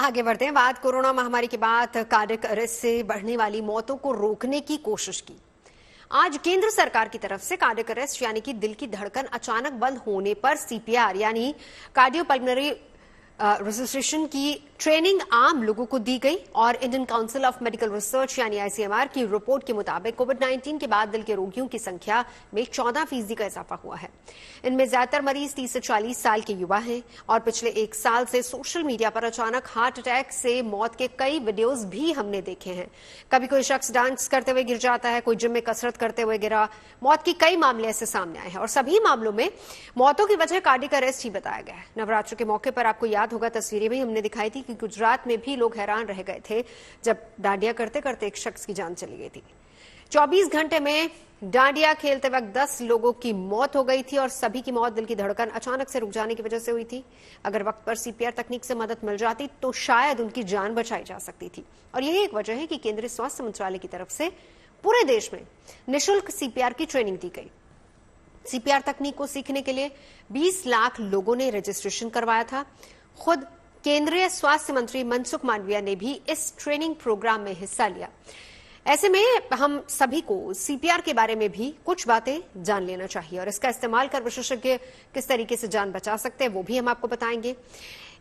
आगे बढ़ते हैं। बात कोरोना महामारी के बाद कार्डियक अरेस्ट से बढ़ने वाली मौतों को रोकने की कोशिश की। आज केंद्र सरकार की तरफ से कार्डियक अरेस्ट यानी कि दिल की धड़कन अचानक बंद होने पर सीपीआर यानी कार्डियोपल्मोनरी रजिस्ट्रेशन की ट्रेनिंग आम लोगों को दी गई और Indian council of medical research यानी आईसीएमआर की रिपोर्ट के मुताबिक कोविड-19 के बाद दिल के रोगियों की संख्या में 14% का इजाफा हुआ है। इनमें ज्यादातर मरीज 30 से 40 साल के युवा हैं और पिछले एक साल से सोशल मीडिया पर अचानक हार्ट अटैक से मौत के कई वीडियोज भी हमने देखे हैं। कभी कोई शख्स डांस करते हुए गिर जाता है, कोई जिम में कसरत करते हुए गिरा। मौत के कई मामले ऐसे सामने आए हैं और सभी मामलों में मौतों की वजह कार्डियक अरेस्ट ही बताया गया है। नवरात्र के मौके पर आपको याद होगा, तस्वीरें भी हमने दिखाई थी कि गुजरात में भी लोग हैरान रह गए थे जब डांडिया करते करते एक शख्स की जान चली गई थी। 24 घंटे में डांडिया खेलते वक्त 10 लोगों की मौत हो गई थी और सभी की मौत दिल की धड़कन अचानक से रुक जाने की वजह से हुई थी। अगर वक्त पर सीपीआर तकनीक से मदद मिल जाती तो शायद उनकी जान बचाई जा सकती थी। और यही एक वजह है कि केंद्रीय स्वास्थ्य मंत्रालय की तरफ से पूरे देश में निःशुल्क सीपीआर की ट्रेनिंग दी गई। सीपीआर तकनीक को सीखने के लिए 20 लाख लोगों ने रजिस्ट्रेशन करवाया था। खुद केंद्रीय स्वास्थ्य मंत्री मनसुख मांडविया ने भी इस ट्रेनिंग प्रोग्राम में हिस्सा लिया। ऐसे में हम सभी को सीपीआर के बारे में भी कुछ बातें जान लेना चाहिए और इसका इस्तेमाल कर विशेषज्ञ किस तरीके से जान बचा सकते हैं वो भी हम आपको बताएंगे।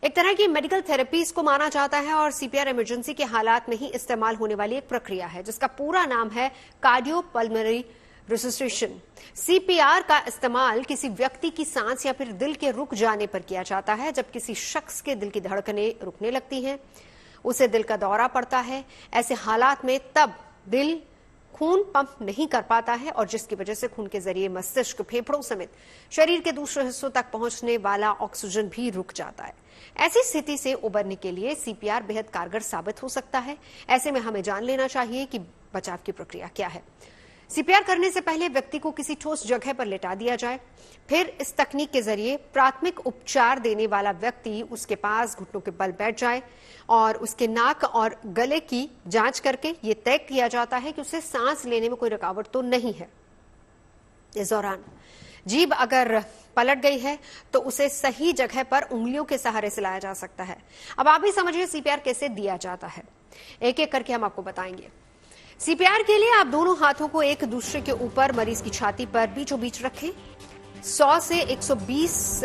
एक तरह की मेडिकल थेरेपी इसको माना जाता है और सीपीआर इमरजेंसी के हालात में ही इस्तेमाल होने वाली एक प्रक्रिया है जिसका पूरा नाम है कार्डियोपल्मोनरी रजिस्ट्रेशन। सीपीआर का इस्तेमाल किसी व्यक्ति की सांस या फिर दिल के रुक जाने पर किया जाता है। जब किसी शख्स के दिल की धड़कनें रुकने लगती हैं, उसे दिल का दौरा पड़ता है। ऐसे हालात में तब दिल खून पंप नहीं कर पाता है और जिसकी वजह से खून के जरिए मस्तिष्क, फेफड़ों समेत शरीर के दूसरे हिस्सों तक पहुंचने वाला ऑक्सीजन भी रुक जाता है। ऐसी स्थिति से उबरने के लिए सीपीआर बेहद कारगर साबित हो सकता है। ऐसे में हमें जान लेना चाहिए कि बचाव की प्रक्रिया क्या है। सीपीआर करने से पहले व्यक्ति को किसी ठोस जगह पर लेटा दिया जाए। फिर इस तकनीक के जरिए प्राथमिक उपचार देने वाला व्यक्ति उसके पास घुटनों के बल बैठ जाए और उसके नाक और गले की जांच करके ये तय किया जाता है कि उसे सांस लेने में कोई रुकावट तो नहीं है। इस दौरान जीभ अगर पलट गई है तो उसे सही जगह पर उंगलियों के सहारे से लाया जा सकता है। अब आप भी समझिए सीपीआर कैसे दिया जाता है। एक एक करके हम आपको बताएंगे। सीपीआर के लिए आप दोनों हाथों को एक दूसरे के ऊपर मरीज की छाती पर बीचों बीच रखें। 100 से 120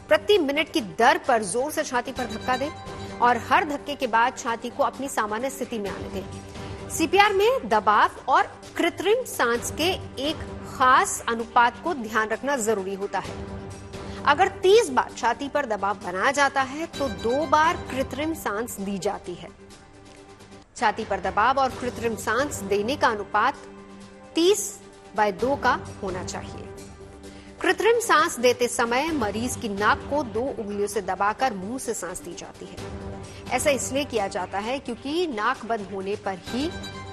प्रति मिनट की दर पर जोर से छाती पर धक्का दें और हर धक्के के बाद छाती को अपनी सामान्य स्थिति में आने दें। सीपीआर में दबाव और कृत्रिम सांस के एक खास अनुपात को ध्यान रखना जरूरी होता है। अगर 30 बार छाती पर दबाव बनाया जाता है तो 2 बार कृत्रिम सांस दी जाती है। छाती पर दबाव और कृत्रिम सांस देने का अनुपात 30/2 का होना चाहिए। कृत्रिम सांस देते समय मरीज की नाक को 2 उंगलियों से दबाकर मुंह से सांस दी जाती है। ऐसा इसलिए किया जाता है क्योंकि नाक बंद होने पर ही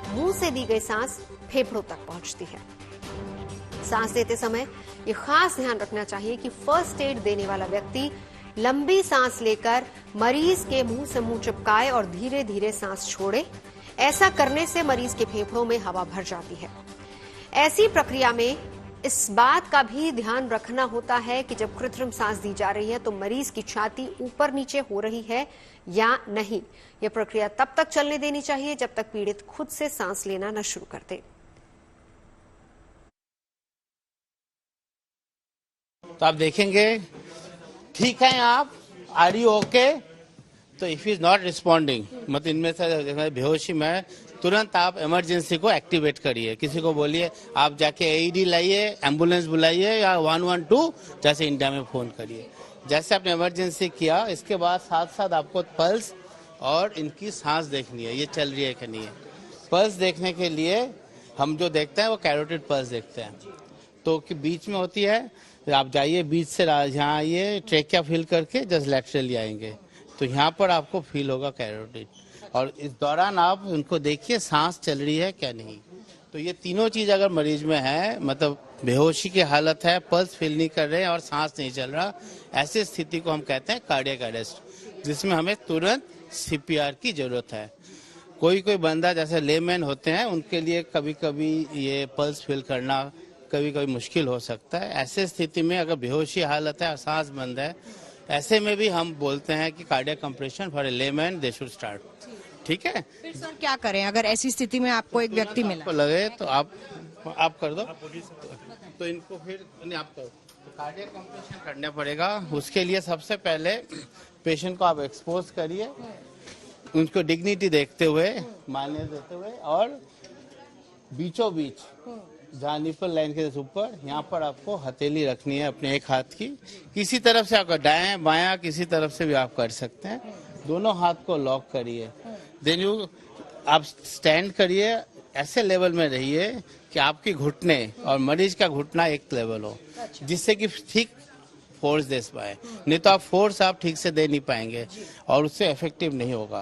मुंह से दी गई सांस फेफड़ों तक पहुंचती है। सांस देते समय ये खास ध्यान रखना चाहिए कि फर्स्ट एड देने वाला व्यक्ति लंबी सांस लेकर मरीज के मुंह से मुंह चिपकाए और धीरे धीरे सांस छोड़े। ऐसा करने से मरीज के फेफड़ों में हवा भर जाती है। ऐसी प्रक्रिया में इस बात का भी ध्यान रखना होता है कि जब कृत्रिम सांस दी जा रही है तो मरीज की छाती ऊपर नीचे हो रही है या नहीं। यह प्रक्रिया तब तक चलने देनी चाहिए जब तक पीड़ित खुद से सांस लेना न शुरू कर दे। तो आप देखेंगे ठीक है आप आर यू ओके, तो इफ इज नॉट रिस्पॉन्डिंग मतलब इनमें से बेहोशी में तुरंत आप इमरजेंसी को एक्टिवेट करिए। किसी को बोलिए आप जाके एईडी लाइए, एम्बुलेंस बुलाइए या 112 जैसे इंडिया में फोन करिए। जैसे आपने इमरजेंसी किया इसके बाद साथ साथ आपको पल्स और इनकी सांस देखनी है, ये चल रही है कि नहीं है। पल्स देखने के लिए हम जो देखते हैं वो कैरोटिड पल्स देखते हैं, तो कि बीच में होती है। आप जाइए बीच से यहाँ आइए, ट्रेकिया फील करके जस्ट लेटरली आएंगे तो यहाँ पर आपको फील होगा कैरोटिड। और इस दौरान आप उनको देखिए सांस चल रही है क्या नहीं। तो ये तीनों चीज अगर मरीज में है, मतलब बेहोशी की हालत है, पल्स फील नहीं कर रहे हैं और सांस नहीं चल रहा, ऐसी स्थिति को हम कहते हैं कार्डियक अरेस्ट, जिसमें हमें तुरंत सीपीआर की जरूरत है। कोई बंदा जैसे लेमैन होते हैं उनके लिए कभी कभी ये पल्स फील करना कभी कभी मुश्किल हो सकता है। ऐसे स्थिति में अगर बेहोशी हालत है और सांस बंद है ऐसे में भी हम बोलते हैं कि cardiac compression for a layman they should start. ठीक है, फिर सर क्या करें अगर ऐसी स्थिति में आपको एक व्यक्ति मिला? आपको लगे तो आप कर दो, तो इनको फिर नहीं आप करो, तो कार्डियक कंप्रेशन करना पड़ेगा। उसके लिए सबसे पहले पेशेंट को आप एक्सपोज करिए, उनको डिग्निटी देखते हुए, मान्यता देते हुए, और बीचों बीच जहाँ निपल लाइन के ऊपर यहाँ पर आपको हथेली रखनी है अपने एक हाथ की। किसी तरफ से आपका दाएं बायां किसी तरफ से भी आप कर सकते हैं। दोनों हाथ को लॉक करिए, देन यू आप स्टैंड करिए, ऐसे लेवल में रहिए कि आपकी घुटने और मरीज का घुटना एक लेवल हो, जिससे कि ठीक फोर्स दे पाए। नहीं तो आप फोर्स आप ठीक से दे नहीं पाएंगे और उससे इफेक्टिव नहीं होगा।